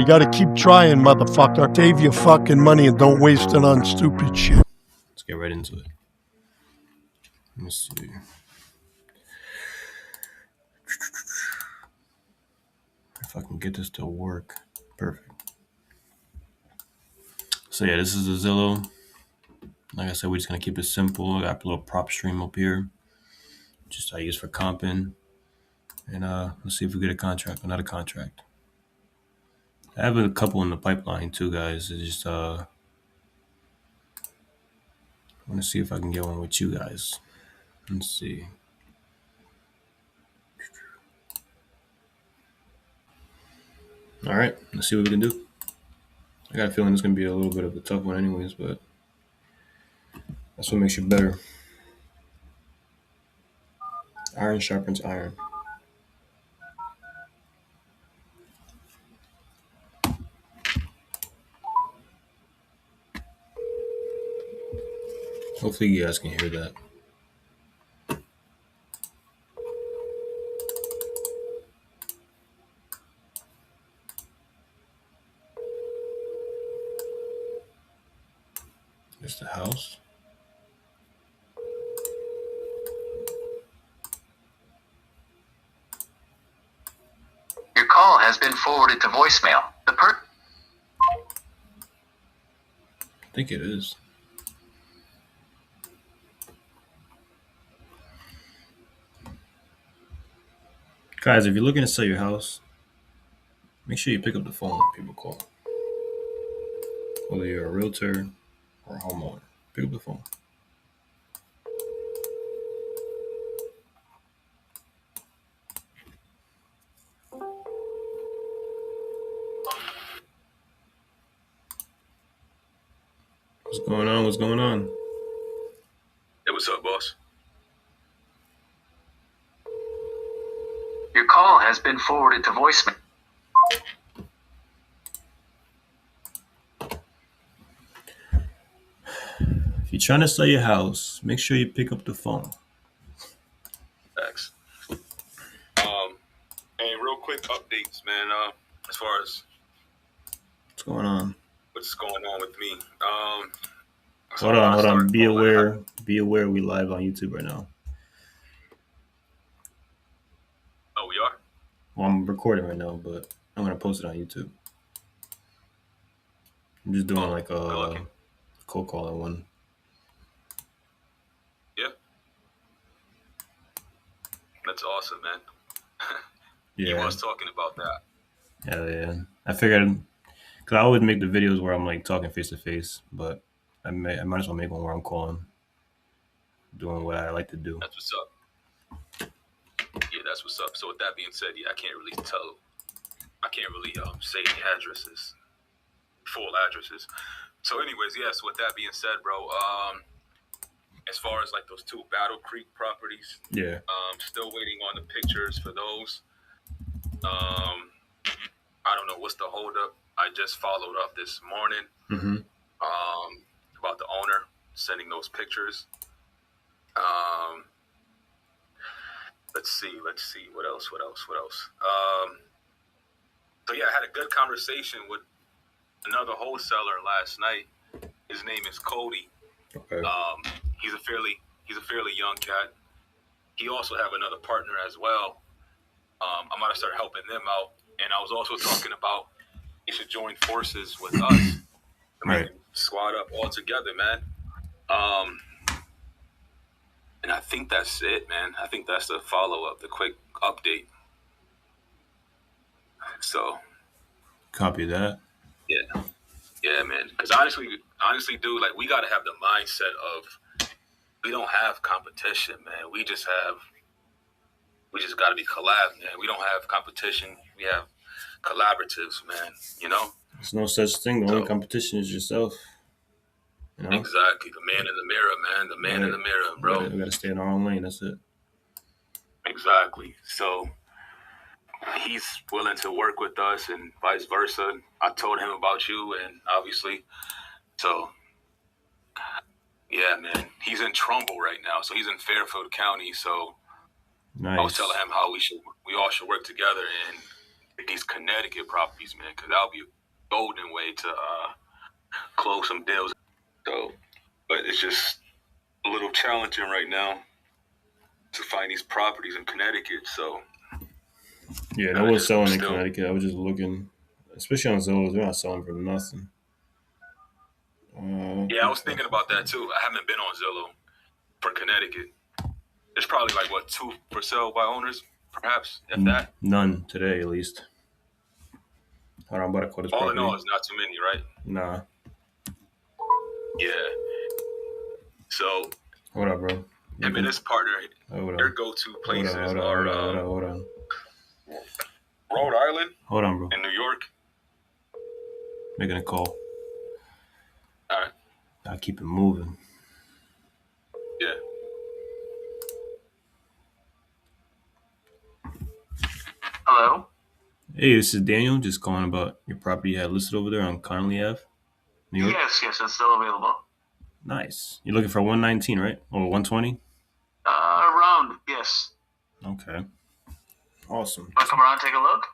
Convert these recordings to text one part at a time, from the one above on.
You gotta keep trying, motherfucker. Save your fucking money and don't waste it on stupid shit. Let's get right into it. Let me see. If I can get this to work. Perfect. So yeah, this is the Zillow. Like I said, we're just gonna keep it simple. I got a little prop stream up here. Just I use for comping. And let's see if we get a contract. Another contract. I have a couple in the pipeline too, guys. It's just I want to see if I can get one with you guys. Let's see. All right, let's see what we can do. I got a feeling it's gonna be a little bit of a tough one, anyways, but that's what makes you better. Iron sharpens iron. Hopefully, you guys can hear that. It's the house. Your call has been forwarded to voicemail. I think it is. Guys, if you're looking to sell your house, make sure you pick up the phone when people call. Whether you're a realtor or a homeowner, pick up the phone. What's going on? What's going on? Hey, what's up, boss? Your call has been forwarded to voicemail. If you're trying to sell your house, make sure you pick up the phone. Thanks. And real quick updates, man. As far as What's going on? what's going on with me. Hold on. Be aware we live on YouTube right now. Oh, we are? Well, I'm recording right now, but I'm gonna post it on YouTube. I'm just doing like a cold calling one. Yeah. That's awesome, man. Yeah. You was talking about that. Yeah. I figured, cause I always make the videos where I'm like talking face to face, but I might as well make one where I'm calling, doing what I like to do. That's what's up. Yeah, that's what's up. So with that being said, yeah, I can't really say any addresses, full addresses. So anyways, yeah, so with that being said, bro, as far as like those two Battle Creek properties, Yeah. still waiting on the pictures for those. I don't know what's the holdup. I just followed up this morning Mm-hmm. about the owner sending those pictures. Let's see. What else? So yeah, I had a good conversation with another wholesaler last night. His name is Cody. Okay. He's a fairly young cat. He also have another partner as well. I'm gonna start helping them out. And I was also talking about you should join forces with us. And we Right. can squad up all together, man. And I think that's it, man. I think that's the follow-up, the quick update. So, Copy that. yeah, man. Because honestly, dude, like we gotta have the mindset of we don't have competition, man. We just gotta be collab, man. We don't have competition. We have collaboratives, man. You know? There's no such thing. The only competition is yourself. You know? Exactly. The man in the mirror, man. The man in the mirror, bro. We gotta stay in our own lane. That's it. Exactly. So he's willing to work with us and vice versa. I told him about you, and obviously, so yeah, man. He's in Trumbull right now, so he's in Fairfield County. So Nice. I was telling him how we all should work together and these Connecticut properties, man, because that'll be a golden way to close some deals. So, but it's just a little challenging right now to find these properties in Connecticut. So Yeah, I that was just selling in still, Connecticut. I was just looking, especially on Zillow. They're not selling for nothing. yeah, I was thinking about that too. I haven't been on Zillow for Connecticut. There's probably like what 2 for sale by owners, perhaps, if that. None today, at least. Hold on, I'm about to quote this All in all, property. it's not too many, right? Nah. Yeah. So Hold up, bro. him and his partner, Hold their on. go-to places are Hold on. Rhode Island Hold on, bro. and New York. Making a call. All right. I'll keep it moving. Yeah. Hello? Hey, this is Daniel. Just calling about your property you had listed over there on Conley Ave, New York. Yes, it's still available. Nice. You're looking for 119, right? Or 120? Around, yes. Okay. Awesome. Want to come around and take a look?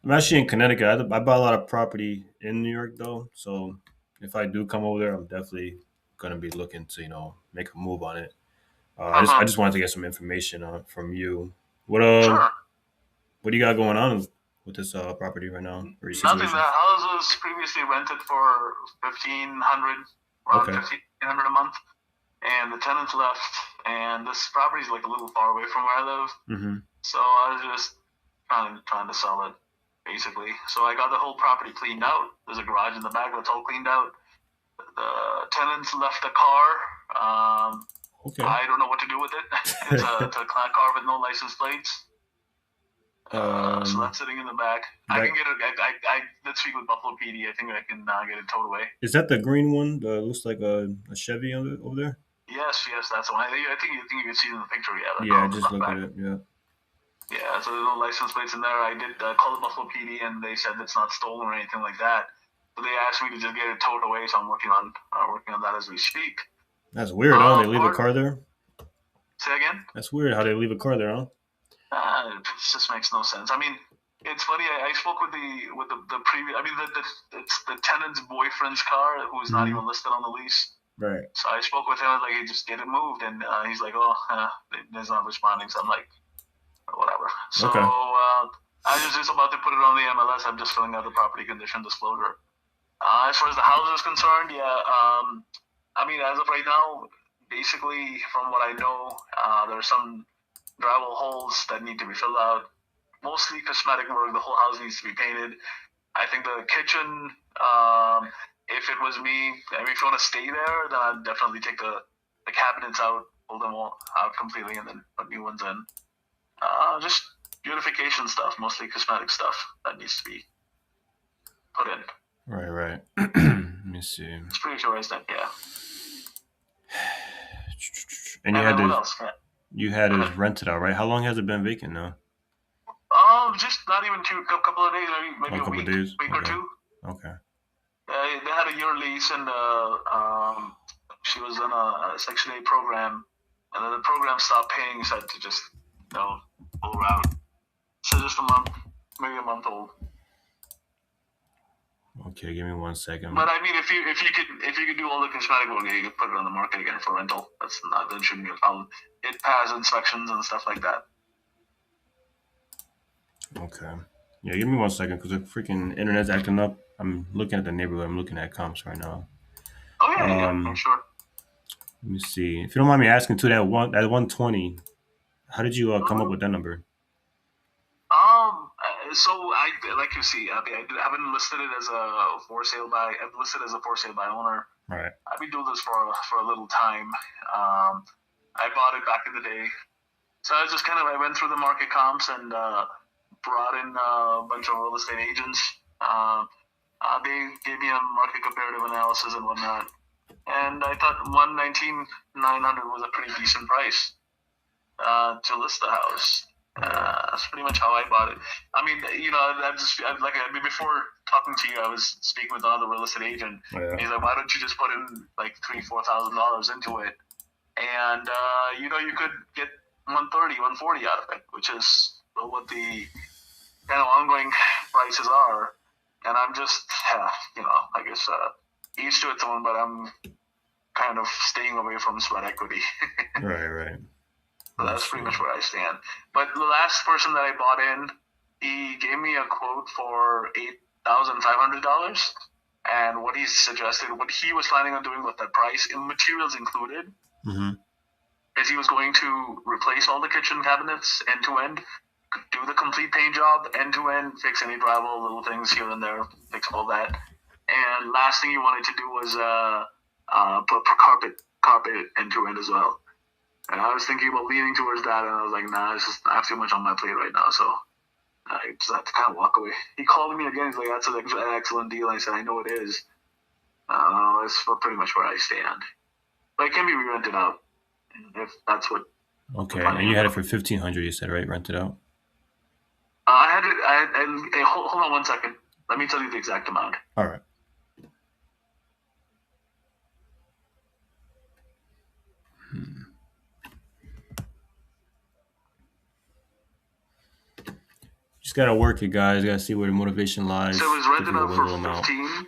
I'm actually in Connecticut. I buy a lot of property in New York, though. So if I do come over there, I'm definitely going to be looking to, make a move on it. I just wanted to get some information from you. What Sure. What do you got going on with this property right now? Or your Nothing. situation? The house was previously rented for $1,500, around Okay. $1,500 a month, and the tenants left. And this property is like a little far away from where I live, Mm-hmm. so I was just trying to sell it, basically. So I got the whole property cleaned out. There's a garage in the back that's all cleaned out. The tenants left the car. Okay. I don't know what to do with it. It's a car with no license plates. So that's sitting in the back. I can get it. I let's speak with Buffalo PD. I think I can get it towed away. Is that the green one? That looks like a Chevy over there. Yes, that's the one. I think you can see it in the picture. Yeah, I just looked at it. Yeah. Yeah, so there's no license plates in there. I did call the Buffalo PD, and they said it's not stolen or anything like that. So they asked me to just get it towed away. So I'm working on that as we speak. That's weird, huh? They leave a car there. Say again? That's weird how they leave a car there, huh? It just makes no sense. I mean, it's funny. I spoke with the previous. I mean, it's the tenant's boyfriend's car who's not even listed on the lease. Right. So I spoke with him. I was like, "Hey, just get it moved," and he's like, "Oh, he's not responding." So I'm like, "Whatever." So Okay. I was just about to put it on the MLS. I'm just filling out the property condition disclosure. As far as the house is concerned, I mean, as of right now, basically, from what I know, there's some drywall holes that need to be filled out. Mostly cosmetic work. The whole house needs to be painted. I think the kitchen, if it was me, I mean, if you want to stay there, then I'd definitely take the cabinets out, pull them all out completely, and then put new ones in. Just beautification stuff, mostly cosmetic stuff that needs to be put in. Right. Let me see. It's pretty sure I said, yeah. And what else? Yeah. You had it rented out, right? How long has it been vacant now? Just not even a couple of days, maybe a couple week, days? week or two. Okay. They had a year lease, and she was in a Section 8 program, and then the program stopped paying, so I had to just, pull her out. So just a month, maybe a month old. Okay, give me 1 second. But I mean, if you could do all the cosmetic work, you could put it on the market again for rental. That shouldn't be a problem. It passes inspections and stuff like that. Okay. Yeah, give me 1 second because the freaking internet's acting up. I'm looking at the neighborhood. I'm looking at comps right now. Oh yeah, sure. Let me see. If you don't mind me asking, too, that 120. How did you come up with that number? So I like you see, I haven't listed it as a for sale by. I've listed as a for sale by owner. Right. I've been doing this for a little time. I bought it back in the day, so I went through the market comps and brought in a bunch of real estate agents. They gave me a market comparative analysis and whatnot, and I thought 119,900 was a pretty decent price to list the house. That's pretty much how I bought it. I mean, before talking to you, I was speaking with another real estate agent. Yeah. He's like, "Why don't you just put in like $3,000-$4,000 into it, and you could get 130, 140 out of it, which is what the ongoing prices are, and I'm just, I guess each to its own, but I'm kind of staying away from sweat equity. Right. So that's pretty much where I stand. But the last person that I bought in, he gave me a quote for $8,500, and what he suggested, what he was planning on doing with that price, in materials included, is he was going to replace all the kitchen cabinets end to end, do the complete paint job end to end, fix any drywall, little things here and there, fix all that. And last thing he wanted to do was put carpet end to end as well. And I was thinking about leaning towards that, and I was like, nah, I have too much on my plate right now, so I just had to kind of walk away. He called me again. He's like, that's an excellent deal. And I said, I know it is. It's pretty much where I stand. But it can be rented out if that's what. Okay, and you had it for $1,500. You said, right? Rented out. I had it. Hold on 1 second. Let me tell you the exact amount. All right. Just gotta work it, guys. Gotta see where the motivation lies. So it was rented out for 15.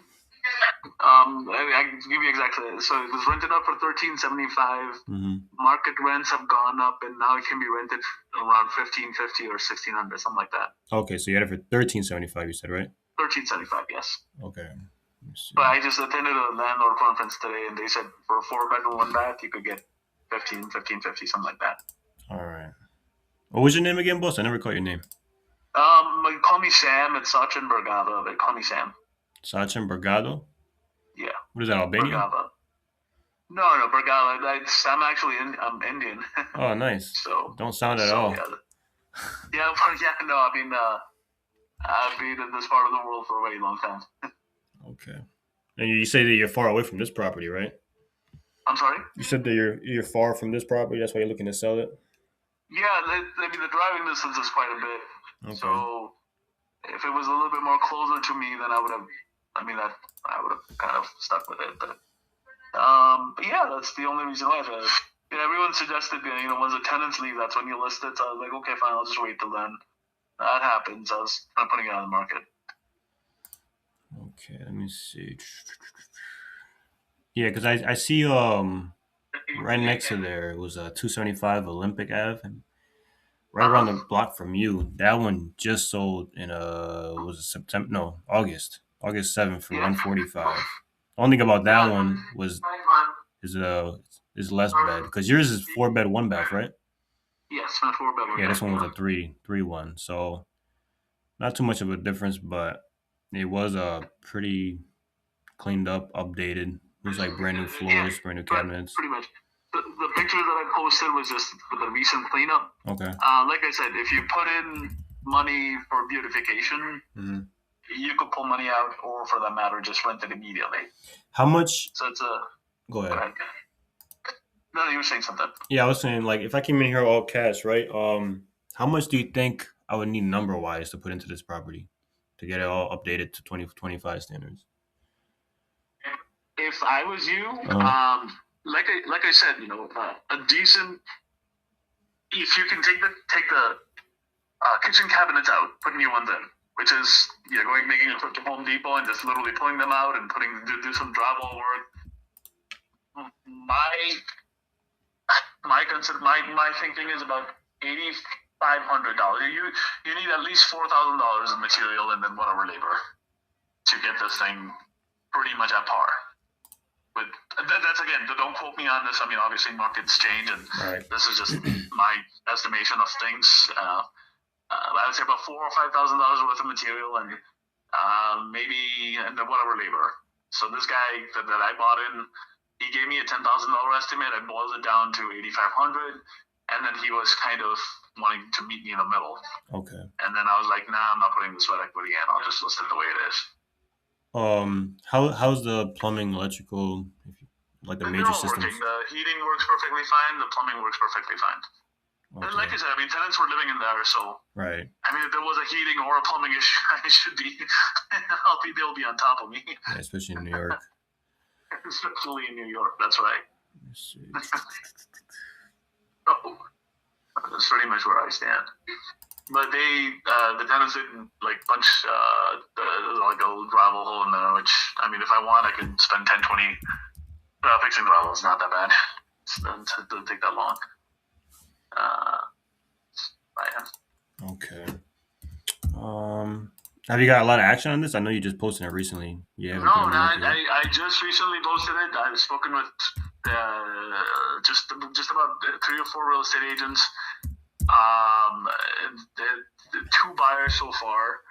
I can give you exactly. So it was rented out for $1,375. Market rents have gone up, and now it can be rented around $1,550 or $1,600, something like that. Okay, so you had it for $1,375. You said, right? $1,375, yes. Okay. But I just attended a landlord conference today, and they said for a 4-bedroom, 1 bath, you could get $1,550, something like that. All right. What was your name again, boss? I never caught your name. Call me Sam. It's Sachin Bergava. They call me Sam. Sachin Bergado? Yeah. What is that, Albania? Bergava. No, Bergava. I'm actually I'm Indian. Oh, nice. So don't sound at all. Yeah. No. I mean, I've been in this part of the world for a very long time. Okay. And you say that you're far away from this property, right? I'm sorry? You said that you're far from this property. That's why you're looking to sell it. Yeah. I mean, the driving distance is quite a bit. Okay. So if it was a little bit more closer to me, then I would have kind of stuck with it. But yeah, that's the only reason why. Everyone suggested, once the tenants leave, that's when you list it. So I was like, okay, fine, I'll just wait till then. That happens. I was kind of putting it on the market. Okay, let me see. Yeah, because I see right next to there it was 275 Olympic Ave, and right around the block from you, that one just sold in was it September? No, August 7th for $145. The only thing about that one is less bed, because yours is 4-bed, 1 bath, right? Yes, my 4-bed. 1 bath. Yeah, this one was a 3-1. So not too much of a difference, but it was pretty cleaned up, updated. It was like brand new floors, brand new cabinets. Pretty much. The picture that I posted was just for the recent cleanup. Okay. Like I said, if you put in money for beautification, you could pull money out, or for that matter, just rent it immediately. How much? So it's a. Go ahead. No, you were saying something. Yeah, I was saying, like, if I came in here all cash, right? How much do you think I would need number-wise to put into this property to get it all updated to 2025 standards? If I was you, like I said, a decent. If you can take the kitchen cabinets out, put new ones in, which is making a trip to Home Depot and just literally pulling them out and do some drywall work. My thinking is about $8,500. You need at least $4,000 in material and then whatever labor to get this thing pretty much at par. But that's, again, don't quote me on this. I mean, obviously markets change, and This is just my estimation of things. I would say about $4,000 or $5,000 worth of material, and maybe whatever labor. So this guy that I bought in, he gave me a $10,000 estimate. I boiled it down to $8,500, and then he was kind of wanting to meet me in the middle. Okay. And then I was like, nah, I'm not putting the sweat equity in. I'll just list it the way it is. How's the plumbing, electrical, like the major systems? The heating works perfectly fine. The plumbing works perfectly fine. Okay. And like I said, I mean, tenants were living in there, so right. I mean, if there was a heating or a plumbing issue, they'll be on top of me. Yeah, especially in New York. Especially in New York, that's right. Let's see. So, that's pretty much where I stand. But the tenants didn't like punch like a gravel hole in there. Which I mean, if I want, I can spend 10, 20 fixing gravel. It's not that bad. It doesn't take that long. Yeah. Okay. Have you got a lot of action on this? I know you just posted it recently. Yeah. No, I just recently posted it. I've spoken with just about 3 or 4 real estate agents. The 2 buyers so far.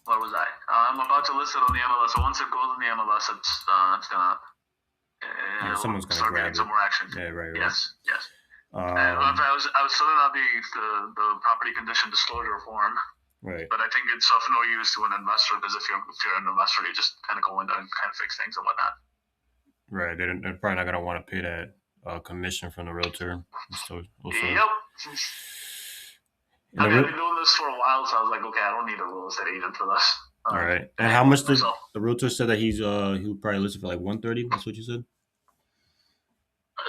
What was I? I'm about to list it on the MLS. So once it goes on the MLS, it's gonna someone's gonna start grab getting some more action. Yeah, right. Yes. I was filling out the property condition disclosure form. Right. But I think it's of no use to an investor because if you're an investor, you just kind of go in there and kind of fix things and whatnot. Right. They're probably not gonna want to pay that commission from the realtor. So also, yep. I've been doing this for a while, so I was like, okay, I don't need a real estate agent for this. All right. And how much did the realtor said that he would probably list it for like 130? That's what you said.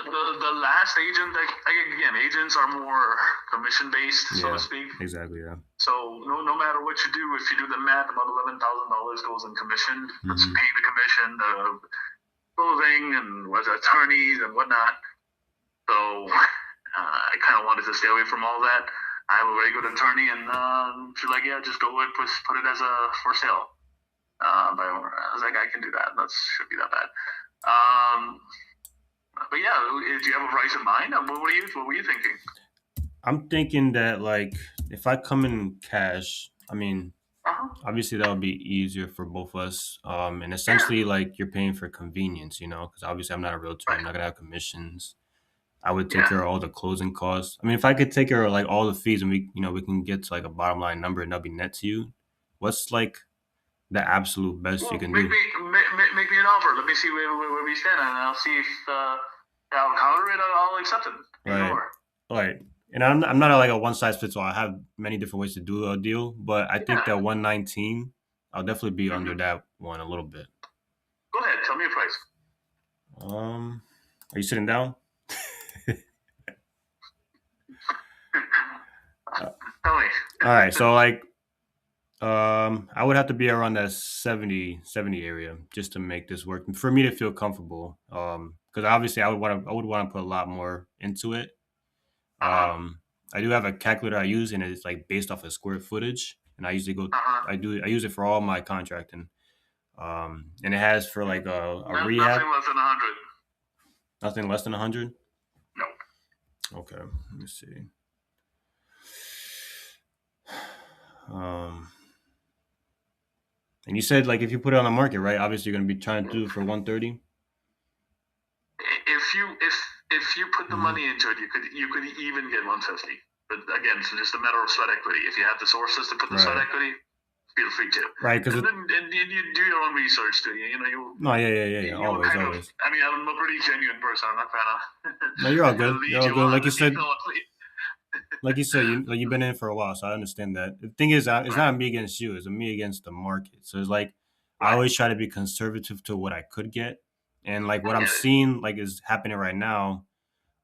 The last agent, again, agents are more commission based, so to speak. Exactly. Yeah. So no matter what you do, if you do the math, about $11,000 goes in commission. That's paying the commission, the clothing, and with attorneys and whatnot. So I kind of wanted to stay away from all that. I have a very good attorney, and she's like, yeah, just go and put it as a for sale. But I was like, I can do that. That should be that bad. But yeah, do you have a price in mind? What were you thinking? I'm thinking that like if I come in cash, I mean, obviously that would be easier for both of us. And essentially like you're paying for convenience, because obviously I'm not a realtor. Right. I'm not gonna have commissions. I would take care of all the closing costs. I mean, if I could take care of like all the fees and we can get to like a bottom line number and that'll be net to you. What's like the absolute best you can do? Make me an offer. Let me see where we stand, and I'll see if I'll counter it. I'll accept it. Right. And I'm not like a one size fits all. I have many different ways to do a deal, but I think that 119, I'll definitely be under that one a little bit. Go ahead. Tell me your price. Are you sitting down? Tell me. All right. So like, I would have to be around that 70 area just to make this work for me to feel comfortable. Because obviously I would want to put a lot more into it. I do have a calculator I use, and it's like based off of square footage. And I usually I use it for all my contracting. And it has for like a rehab. Nothing less than 100. Nothing less than 100? No. Okay, let me see. And you said like if you put it on the market, right? Obviously, you're gonna be trying to do it for 130. If you put the money into it, you could even get 150. But again, it's just a matter of sweat equity. If you have the sources to put the sweat equity, feel free to. Right, because and you do your own research too. No, yeah. Always. I mean, I'm a pretty genuine person. I'm not trying to. No, you're all good. You're all good. Like you said. Like you said, you've been in for a while, so I understand that. The thing is, it's not me against you; it's me against the market. So it's like I always try to be conservative to what I could get, and like what I'm seeing, like is happening right now.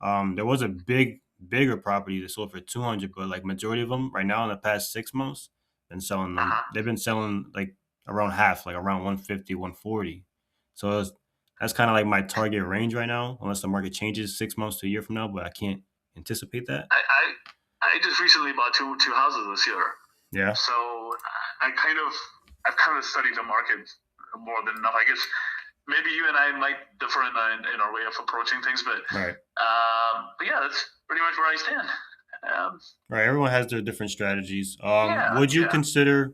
There was a bigger property that sold for 200, but like majority of them right now in the past 6 months, been selling them. They've been selling like around half, like around 150, 140. So that's kind of like my target range right now, unless the market changes 6 months to a year from now. But I can't anticipate that. I just recently bought two houses this year. Yeah. So I've kind of studied the market more than enough. I guess maybe you and I might differ in our way of approaching things, but but yeah, that's pretty much where I stand. Right. Everyone has their different strategies. Would you consider,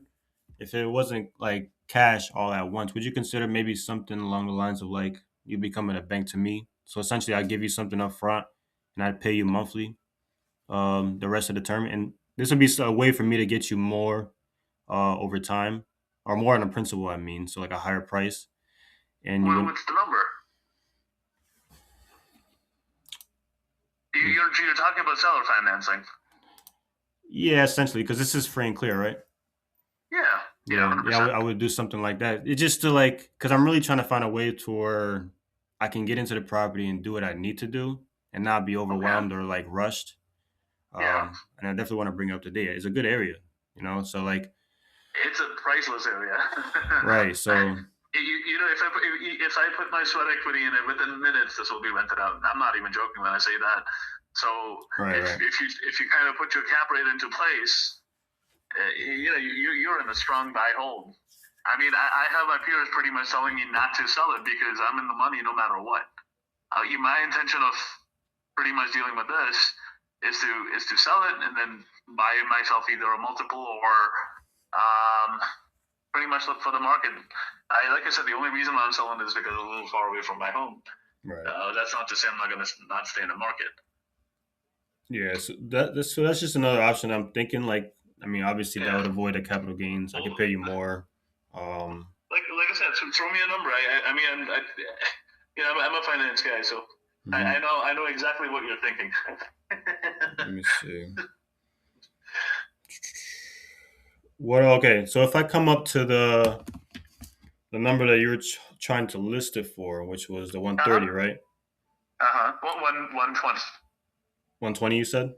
if it wasn't like cash all at once, would you consider maybe something along the lines of like you becoming a bank to me? So essentially, I give you something up front, and I'd pay you monthly. The rest of the term, and this would be a way for me to get you more over time, or more on the principal. I mean, so like a higher price. And what's the number? You're talking about seller financing. Yeah, essentially, because this is free and clear, right? Yeah. I would do something like that. It's just to like, because I'm really trying to find a way to where I can get into the property and do what I need to do, and not be overwhelmed or like rushed. Yeah. And I definitely want to bring it up to date. It's a good area, so like, It's a priceless area. right. So, You know, if I put my sweat equity in it, within minutes this will be rented out. I'm not even joking when I say that. So right. if you kind of put your cap rate into place, you're in a strong buy hold. I mean, I have my peers pretty much telling me not to sell it because I'm in the money no matter what. My intention of pretty much dealing with this is to sell it and then buy myself either a multiple or pretty much look for the market. Like I said, the only reason why I'm selling it is because it's a little far away from my home. Right. That's not to say I'm not going to not stay in the market. Yeah, so that's just another option. I'm thinking, like, I mean, obviously that would avoid the capital gains. I could pay you more. Like I said, throw me a number. I'm a finance guy, so I know exactly what you're thinking. Let me see. Okay, so if I come up to the number that you were trying to list it for, which was the 130, right? 120. 120, you said?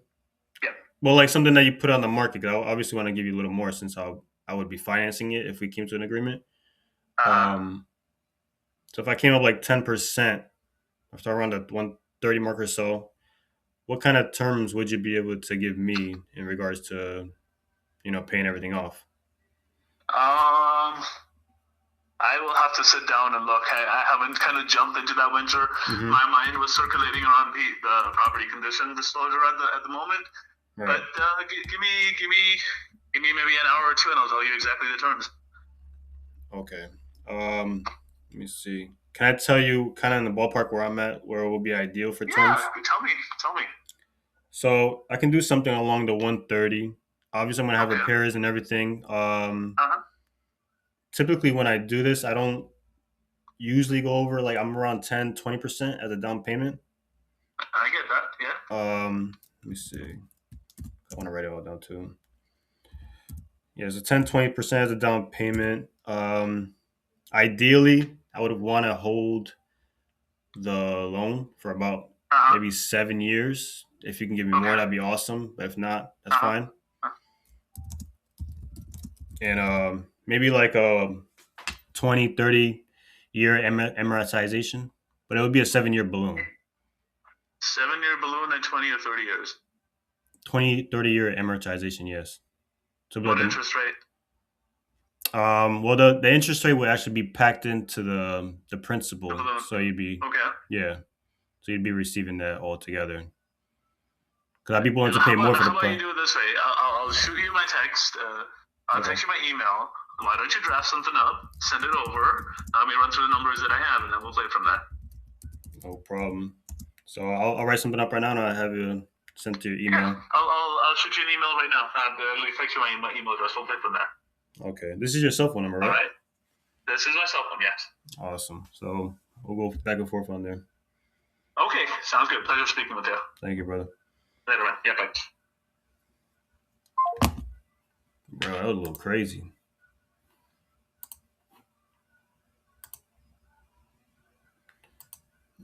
Yeah. Well, like something that you put on the market. 'Cause I obviously want to give you a little more since I would be financing it if we came to an agreement. So if I came up like 10%, after around the 130 mark or so, what kind of terms would you be able to give me in regards to, paying everything off? I will have to sit down and look. I haven't kind of jumped into that venture. Mhm. My mind was circulating around the property condition disclosure at the moment. Right. But give me maybe an hour or two, and I'll tell you exactly the terms. Okay. Let me see. Can I tell you kind of in the ballpark where I'm at, where it will be ideal for terms? Yeah, tell me. So I can do something along the 130. Obviously, I'm gonna have Okay. repairs and everything. Typically, when I do this, I don't usually go over, like, I'm around 10-20% as a down payment. I get that. Yeah. Let me see. I want to write it all down too. Yeah, so 10-20% as a down payment. Ideally, I would want to hold the loan for about maybe 7 years. If you can give me more, that'd be awesome. But if not, that's fine. And maybe like a 20-30 year amortization, but it would be a 7-year balloon. 7-year balloon and 20 or 30 years. 20-30 year amortization, yes. So what interest rate? Well, the interest rate would actually be packed into the principal, so you'd be so you'd be receiving that all together. Because I'd be willing to pay more for the How about you do it this way? I'll shoot you my text. I'll text you my email. Why don't you draft something up, send it over? Let me run through the numbers that I have, and then we'll play from that. No problem. So I'll write something up right now, and I'll have you sent to your email. Yeah, I'll shoot you an email right now. I'll text you my email address. We'll play from there. Okay. This is your cell phone number, right? All right. This is my cell phone, yes. Awesome. So we'll go back and forth on there. Okay, sounds good. Pleasure speaking with you. Thank you, brother. Later, man. Yeah, bye. Bro, that was a little crazy.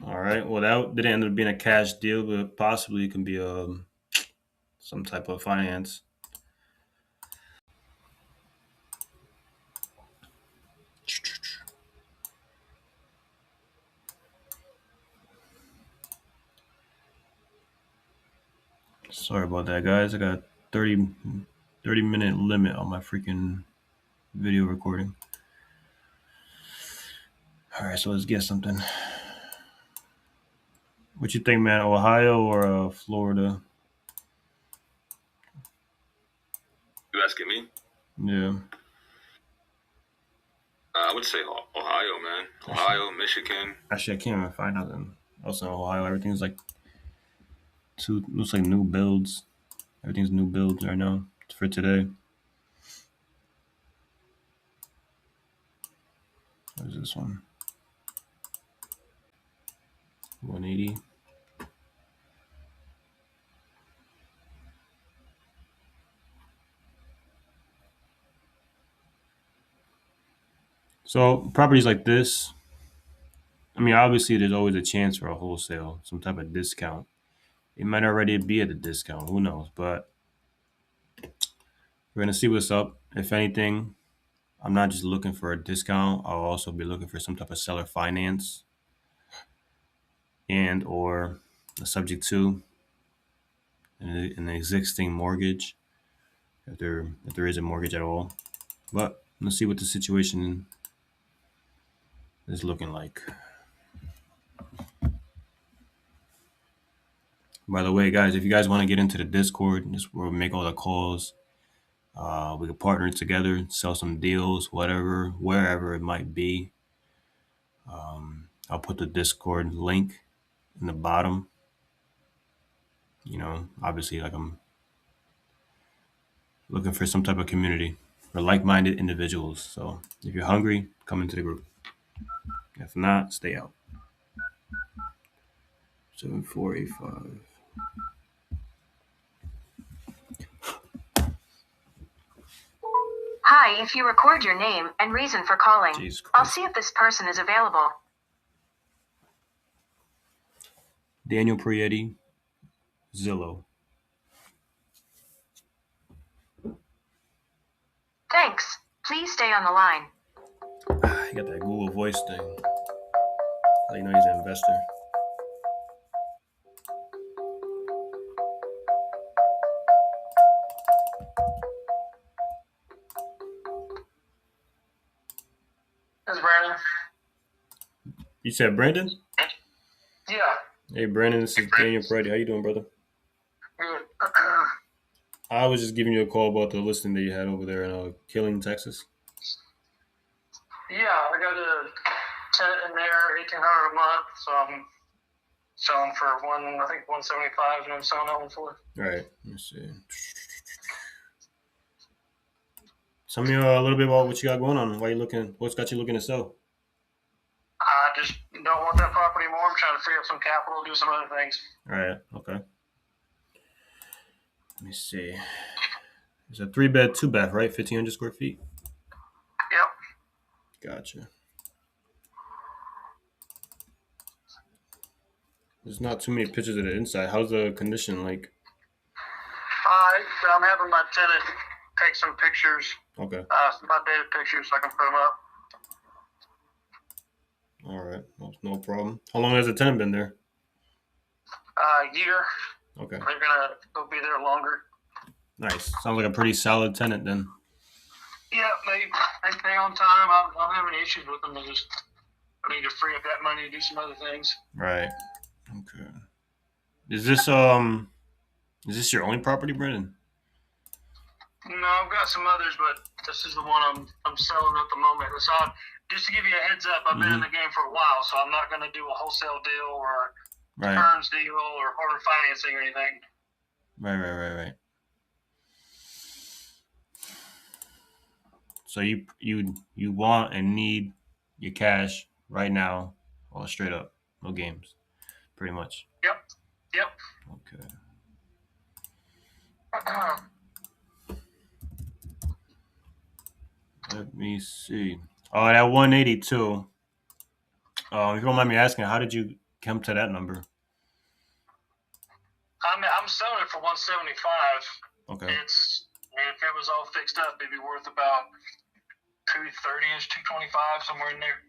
All right. Well, that didn't end up being a cash deal, but possibly it can be some type of finance. Sorry about that, guys. I got 30-minute limit on my freaking video recording. All right, so let's get something. What you think, man? Ohio or Florida? You asking me? Yeah. I would say Ohio, man. Ohio, Michigan. Actually, I can't even find nothing else in Ohio. Everything's like looks like new builds. Everything's new builds right now for today. What is this one? 180. So properties like this, I mean, obviously there's always a chance for a wholesale, some type of discount it might already be at a discount. Who knows? But we're gonna see what's up. If anything, I'm not just looking for a discount. I'll also be looking for some type of seller finance and or a subject to an existing mortgage, if there is a mortgage at all. But let's see what the situation is looking like. By the way, guys, if you guys want to get into the Discord, this where we make all the calls. We could partner together, sell some deals, whatever, wherever it might be. I'll put the Discord link in the bottom. Obviously, like I'm looking for some type of community for like-minded individuals. So if you're hungry, come into the group. If not, stay out. 7485. Hi, if you record your name and reason for calling, Jesus I'll Christ. see if this person is available. Daniel Prietti, Zillow. Thanks. Please stay on the line. You got that Google Voice thing. How you know he's an investor? This is Brandon. You said Brandon? Yeah. Hey, Brandon, this is Daniel Prietti. How you doing, brother? Good. I was just giving you a call about the listing that you had over there in Killing, Texas. Yeah, I got a tenant in there, $1,800 a month, so I'm selling for I think 175, and I'm selling that one for. All right, let's see. Tell me a little bit about what you got going on. What's got you looking to sell? I just don't want that property anymore. I'm trying to free up some capital, do some other things. All right, okay. Let me see. It's a 3-bed, 2-bath, right? 1,500 square feet. Yep. Gotcha. There's not too many pictures of the inside. How's the condition like? I'm having my tenant take some pictures. Okay. Some updated pictures so I can put them up. All right. No problem. How long has the tenant been there? A year. Okay. They're gonna go be there longer. Nice. Sounds like a pretty solid tenant then. Yeah, they pay on time. I don't have any issues with them. I need to free up that money to do some other things. Right. Okay. Is this your only property, Brendan? No, I've got some others, but this is the one I'm selling at the moment. So just to give you a heads up, I've been in the game for a while, so I'm not going to do a wholesale deal or a terms deal or partner financing or anything. Right. So you want and need your cash right now, or straight up, no games, pretty much. Yep. Okay. Let me see. Oh, that 182. If you don't mind me asking, how did you come to that number? I'm selling it for 175. Okay. If it was all fixed up, it'd be worth about 230ish, 225, somewhere in there.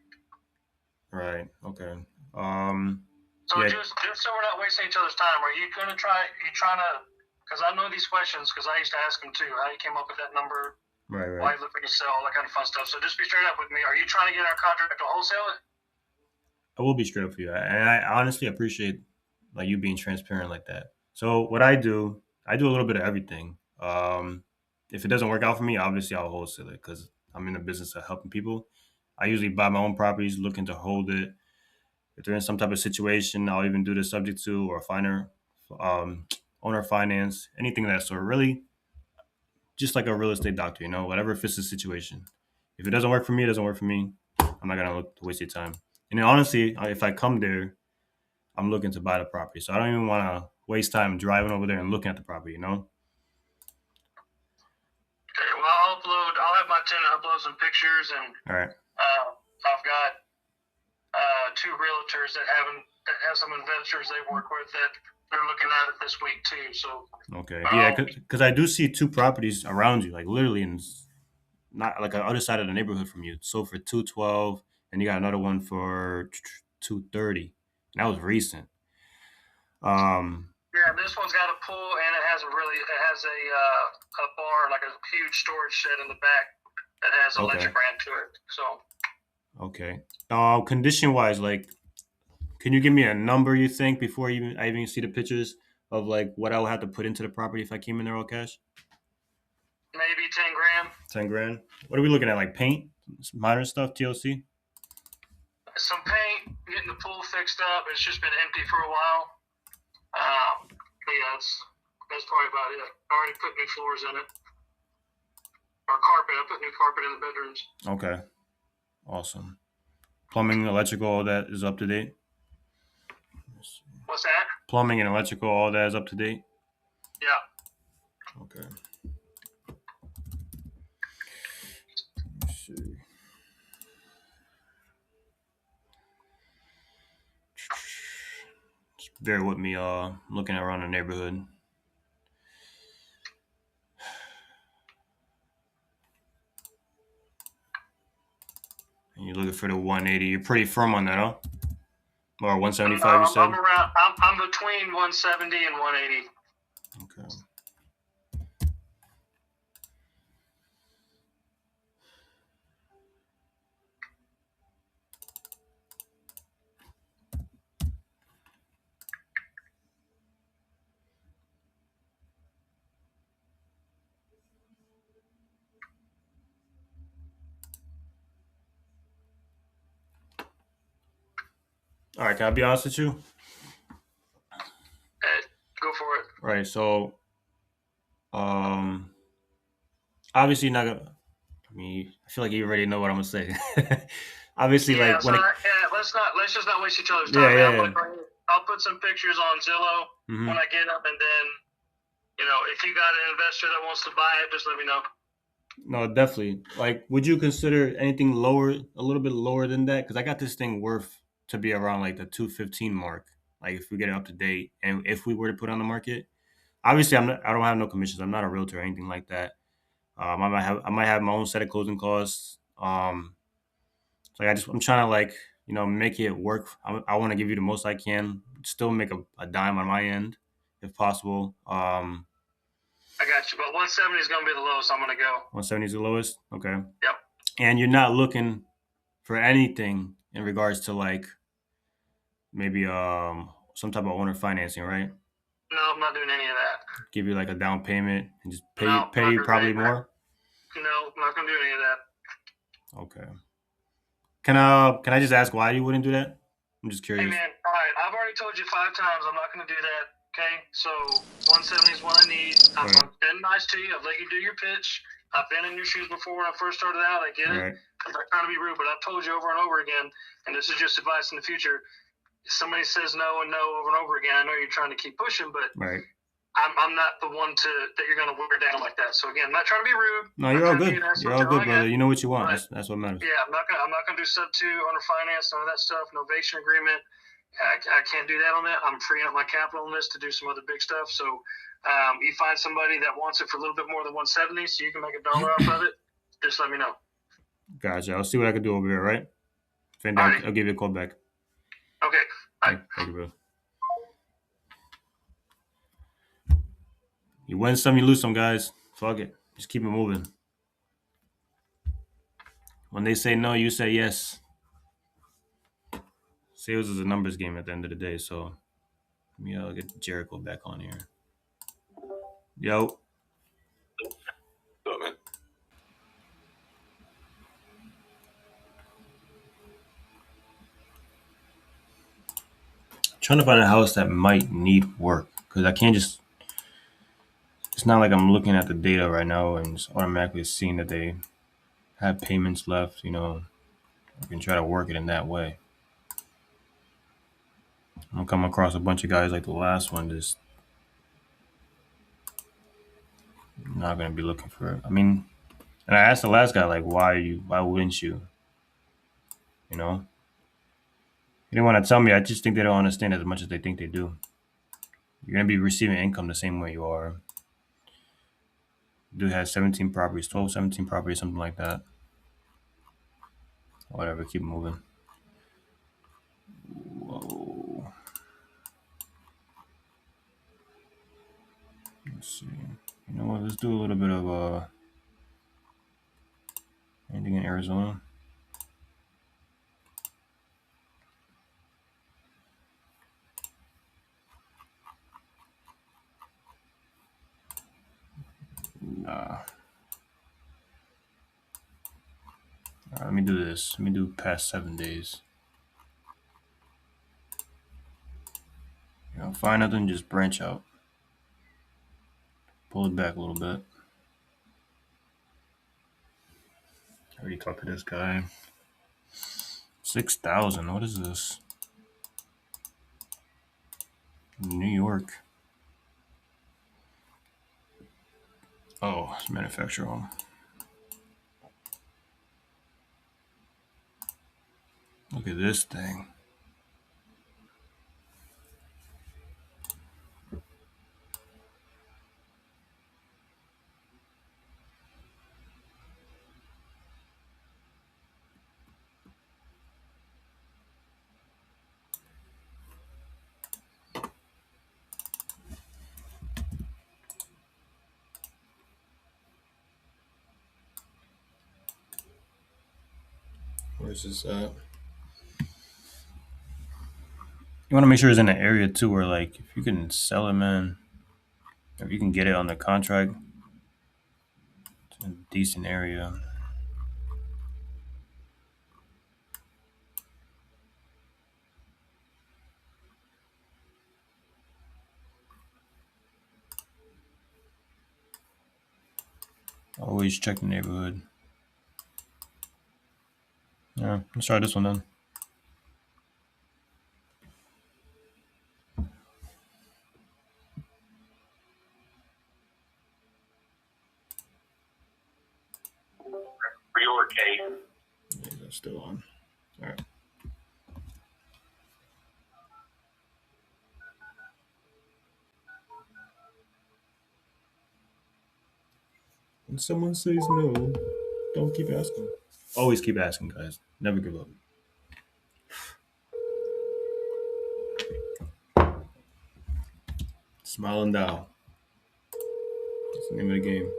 Right. Okay. So yeah. just so we're not wasting each other's time, are you trying to? Because I know these questions because I used to ask them too. How you came up with that number? Right. Why you looking to sell, all that kind of fun stuff. So just be straight up with me. Are you trying to get our contract to wholesale it? I will be straight up for you, and I honestly appreciate like you being transparent like that. So what I do a little bit of everything. If it doesn't work out for me, obviously I'll wholesale it because I'm in the business of helping people. I usually buy my own properties, looking to hold it. If they're in some type of situation, I'll even do the subject to or owner finance, anything of that sort. Really, just like a real estate doctor, whatever fits the situation. If it doesn't work for me, it doesn't work for me. I'm not gonna look to waste your time. And then honestly, if I come there, I'm looking to buy the property, so I don't even want to waste time driving over there and looking at the property. Okay, well, I'll have my tenant upload some pictures, and All right. I've got 2 realtors that have some investors they work with that they're looking at it this week too. So Okay. Yeah, because I do see 2 properties around you, like literally in not like the other side of the neighborhood from you. So for 212, and you got another one for 230. And that was recent. yeah, this one's got a pool and it has a bar, like a huge storage shed in the back that has electric ran to it. So Okay. Condition wise, like, can you give me a number you think before I even see the pictures of like what I would have to put into the property if I came in there all cash? maybe 10 grand. 10 grand. What are we looking at? Like paint, minor stuff, TLC. Some paint, getting the pool fixed up. It's just been empty for a while. But yeah, that's probably about it. I already put new floors in it. Or carpet. I put new carpet in the bedrooms. Okay. Awesome. Plumbing, electrical, all that is up to date. What's that? Plumbing and electrical, all that is up to date. Yeah. Okay. Let's see. Just bear with me, looking around the neighborhood. And you're looking for the 180. You're pretty firm on that, huh? Or 175, you said? I'm between 170 and 180. Okay. All right, can I be honest with you? Go for it. Right, so obviously not gonna. I mean, I feel like you already know what I'm gonna say. Obviously, yeah, like when let's just not waste each other's time. Yeah. I'll put some pictures on Zillow when I get up, and then if you got an investor that wants to buy it, just let me know. No, definitely. Like, would you consider anything lower, a little bit lower than that? Because I got this thing worth to be around like the 215 mark. Like, if we get it up to date, and if we were to put it on the market, obviously, I don't have no commissions. I'm not a realtor or anything like that. I might have my own set of closing costs. So I'm trying to like make it work. I want to give you the most I can, still make a dime on my end if possible. I got you, but 170 is going to be the lowest I'm going to go. 170 is the lowest. Okay. Yep. And you're not looking for anything in regards to like maybe some type of owner financing, right? No, I'm not doing any of that. Give you like a down payment and just pay No, you probably more. No, I'm not gonna do any of that. Okay. Can I just ask why you wouldn't do that? I'm just curious. Hey man, all right. I've already told you 5 times I'm not gonna do that. Okay, so 170 is what I need. I've been nice to you. I've let you do your pitch. I've been in your shoes before when I first started out. I get it. I'm not trying to be rude, but I've told you over and over again, and this is just advice in the future. If somebody says no and no over and over again, I know you're trying to keep pushing, but I'm not the one that you're gonna wear down like that. So again, I'm not trying to be rude. No, you're all good. You're all good, brother. You know what you want. That's what matters. Yeah, I'm not gonna do sub 2 owner finance, none of that stuff. Novation agreement. I can't do that on that. I'm freeing up my capital on this to do some other big stuff. So you find somebody that wants it for a little bit more than 170, so you can make $1 off of it. Just let me know. Gotcha. I'll see what I can do over here. Right. I'll give you a call back. Okay. Bye. Thank you, bro. You win some, you lose some, guys. Fuck it. Just keep it moving. When they say no, you say yes. Sales is a numbers game at the end of the day, so I'll get Jericho back on here. Yo. What's up, man? Trying to find a house that might need work, because I can't just. It's not like I'm looking at the data right now and just automatically seeing that they have payments left. I can try to work it in that way. I'm gonna come across a bunch of guys like the last one, just not gonna be looking for it. I mean, and I asked the last guy, like, why wouldn't you? He didn't want to tell me. I just think they don't understand as much as they think they do. You're gonna be receiving income the same way you are. Dude has 17 properties, 12, 17 properties, something like that. Whatever, keep moving. Whoa. Let's see. You know what? Let's do a little bit of anything in Arizona. Nah. All right, let me do this. Let me do past 7 days. You know, find nothing, just branch out. Pull it back a little bit. I already talked to this guy. 6,000. What is this? New York. Oh, it's manufacturer home. Look at this thing. Where's this at? You want to make sure it's in an area too where, like, if you can sell it, man, if you can get it on the contract, it's in a decent area. Always check the neighborhood. Yeah, let's try this one then. Reorder K. Yeah, that's still on. All right. When someone says no, don't keep asking. Always keep asking, guys. Never give up. Smile and dial. That's the name of the game.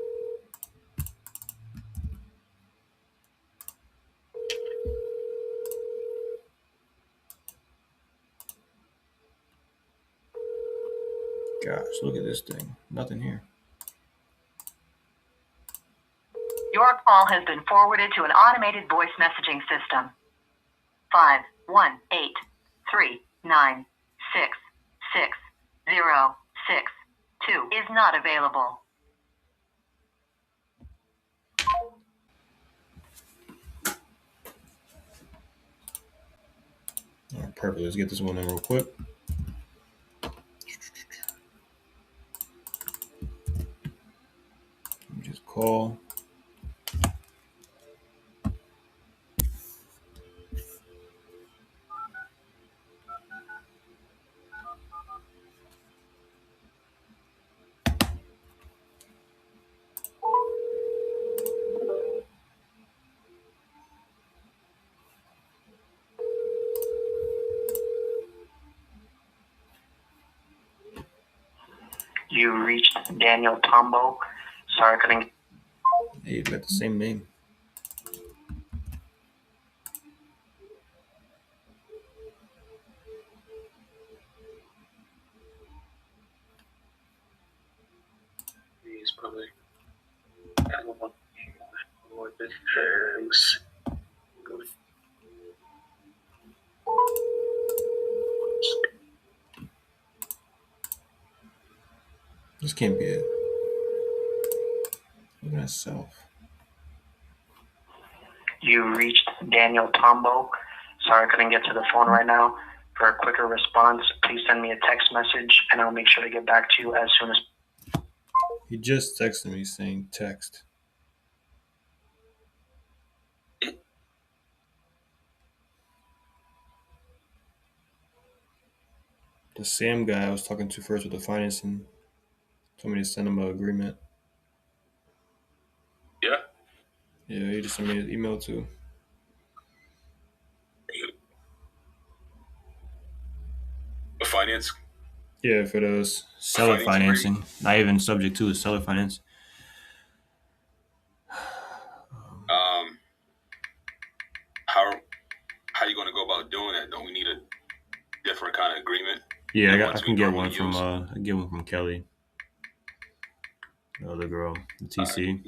Gosh, look at this thing. Nothing here. Your call has been forwarded to an automated voice messaging system. 51839666062 is not available. All right, perfect. Let's get this one in real quick. Let me just call. You reached Daniel Tombo. Sorry, I couldn't. Hey, you got the same name. He's probably. I don't know what this is. This can't be it. Look at myself. You reached Daniel Tombo. Sorry, I couldn't get to the phone right now. For a quicker response, please send me a text message, and I'll make sure to get back to you as soon as. He just texted me saying text. The Sam guy I was talking to first with the financing told me to send him an agreement. Yeah. Yeah, he just sent me an email too. The finance. Yeah, for the seller Finance financing. Not even subject to the seller finance. How you going to go about doing that? Don't we need a different kind of agreement? Yeah, I I can get one from I can get one from Kelly, the other girl, the TC.